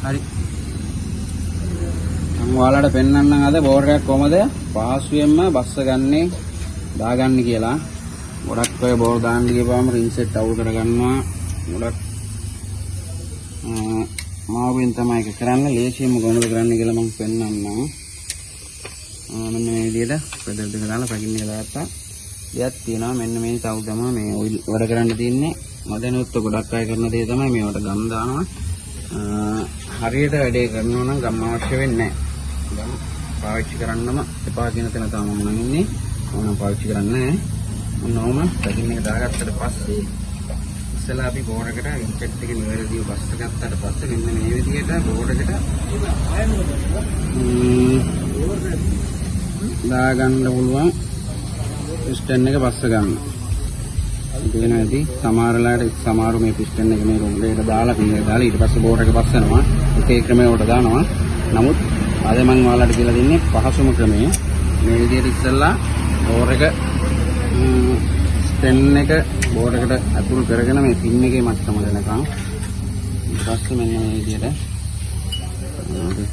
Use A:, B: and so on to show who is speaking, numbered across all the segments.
A: හරි. මම ඔයාලට පෙන්වන්නම් අද බෝර් එකක් කොහමද පහසුවෙන්ම බස්ස ගන්නේ දාගන්නේ කියලා. ගොඩක් ඔය බෝර් දාන්න ගියපුවම රින් සෙට් අවුල් කරගන්නවා. ගොඩක් මාවෙන් තමයි ඒක කරන්නේ. ලේසියෙන්ම කොහොමද කරන්නේ කියලා මම පෙන්වන්නම්. මෙන්න මේ විදිහට පෙඩල් දෙක දාලා පැකින් එක දාත්තා. දෙයක් තියෙනවා. මෙන්න මේ තව තමයි මේ ඔයිල් වැඩ කරන්න තියෙන්නේ. මදෙනුත් ගොඩක් අය කරන දේ තමයි මේවට ගම් දානවා. හරියට වැඩේ කරනවා නම් ගම් අවශ්‍ය වෙන්නේ නැහැ. ගම් පාවිච්චි කරන්නම එපා කියන තැන තමයි මම ඉන්නේ. මම පාවිච්චි කරන්නේ නැහැ. මොනවම පැකින් එක දාගත්තට පස්සේ ඉස්සලා අපි බෝර් එකට ඉන්සෙට් එක නිවැරදිව බස්ස ගත්තට පස්සේ මෙන්න මේ විදිහට බෝර් එකට දාගන්න පුළුවන් පිස්ටන් එක බස්ස ගන්න. ඉතින් ඇති සමහරලාට සමහරු මේ පිස්ටන් එක මේ රොම්බේට දාලා පින්නක දාලා ඊට පස්සේ බෝර් එක බස්සනවා. ඒකේ ක්‍රමයට දානවා. නමුත් අද මම ඔයාලට කියලා දෙන්නේ පහසුම ක්‍රමය. මේ විදිහට ඉස්සලා බෝර් එක ස්ටෙන් එක බෝර් එකට අතුල් කරගෙන මේ පින් එකේ මට්ටම දෙනකම් ඊට පස්සේ මෙන්න මේ විදිහට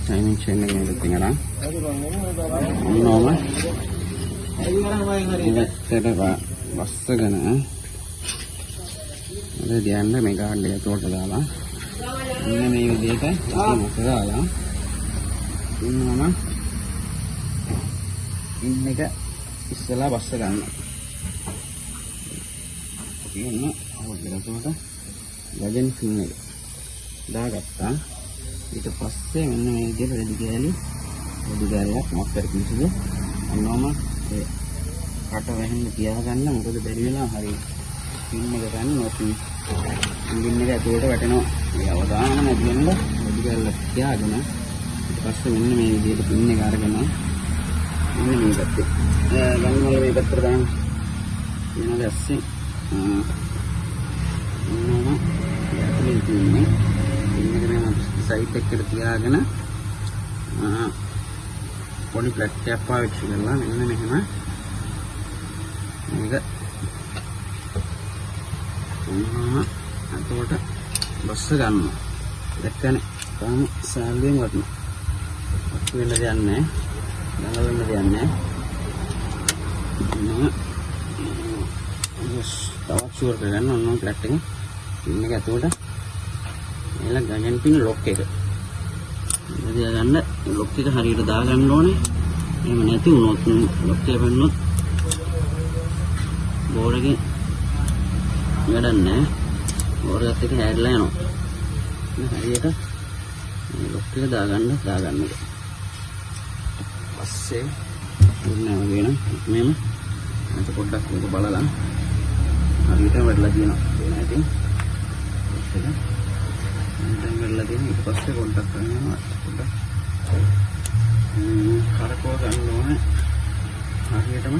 A: ටයිමින් චේන් එක මෙතන ගන්න. මොනවාම ඉස්සරට වස්සගෙන අද ධ්‍යාන මේ ගාඩ් එක තෝට දාලා මෙන්න මේ විදිහට මොකද දාලා ඉන්නවම ඉන්න එක ඉස්සලා බස්ස ගන්න. ඉන්න අවුලකට ගජන් ෆින් එක දාගත්තා. ඊට පස්සේ මෙන්න මේ විදිහට රෙදි ගෑලියක් මොකක්ද කිසිදු අන්නවම ඒ කට වැහෙන්න තියාගන්න. මොකද බැරි වෙලා හරි ෆින් එක ගන්න නොපි ඉන්ජින් එක ඇතුලට වැටෙනවා. ඒ අවදානම නැති වෙනද රෙදි ගෑල්ල තියාගෙන ඊට පස්සේ මෙන්න මේ විදිහට ෆින් එක අරගෙන මෙන්න මේ පැත්තේ ගන්න වල මේ පැත්තට දාන්න. ඊළඟ ඇස්සේ මොනම යටලේ තියෙන්නේ ඉන්නකම සයිඩ් එකට තියාගෙන පොඩි ප්ලග් එකක් පාවිච්චි කරලා මෙන්න මෙහෙම මේක මොනම අතට බස්ස ගන්නවා. දැක්කනේ කොහොම සාල්ලෙන් වටනවා. වෙන්න දෙයක් නැහැ. ළඟ වෙන්න දෙයක් නැහැ. තවත් ෂුවර් කරගන්න ඕන ප්ලග් එක පින් එක ඇතුලට එල ගජන් පින් ලොක් එක ඉතින් ගන්න ලොක් එක හරියට දාගන්න ඕනේ. එහෙම නැති වුණොත් ලොක් එක පෙන්නොත් බෝර් එකේ වැඩක් නැහැ. බෝර් එකත් එක හැදලා යනවා. හරියට මේ ලොක් එක දාගන්න එක පස්සේ දුන්නා වගේ නම් මෙහෙම අත පොඩ්ඩක් මේක බලලා හරියට වැඩලා තියෙනවා. ඒ නැති ඒක දැන් වැඩලා තියෙන ඊට පස්සේ කොන්ටැක්ට් කරනවා. පොඩ්ඩක් කරකව ගන්න ඕනේ. හරියටම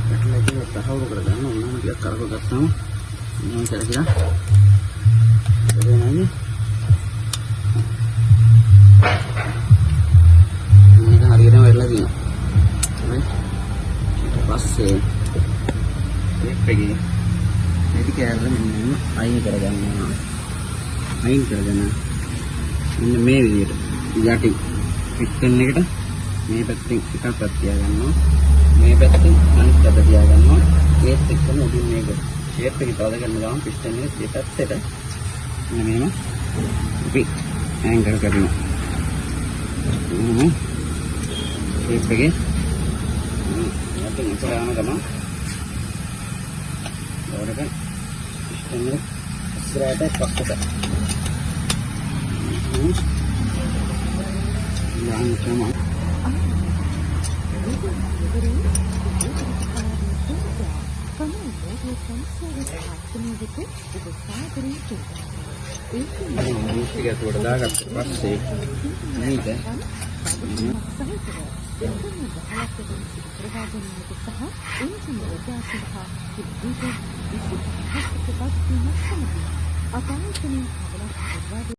A: වැඩලා තියෙන තහවුරු කරගන්න ඕනම ටිකක් කරකව ගත්තාම මම කරකිලා එදෙනයි මේක හරියටම වැඩලා තියෙනවා. හරි ඊට පස්සේ මේක කෑල්ල මෙන්න අයින් කරගන්නවා. අයින් කරගෙන මෙන්න මේ විදිහට යටි පිස්ටන් එකට මේ පැත්තෙන් එකක් තියාගන්නවා. මේ පැත්තෙන් අනිත් පැත්ත තියාගන්නවා. ඒත් එක්කම උඩින් මේක ෂේප් එක තවද ගන්න ගමන් පිස්ටන් එක දෙපැත්තට මෙන්න අපි ඇන්ගල් කරනවා. ෂේප් එකේ යටින් ඉස්සරහම ගමන් ඔරක පිස්ටන් එක ඉස්සරහට පස්සට ලාන් තමයි ඒක ටික දාගත්ත පස්සේ මේක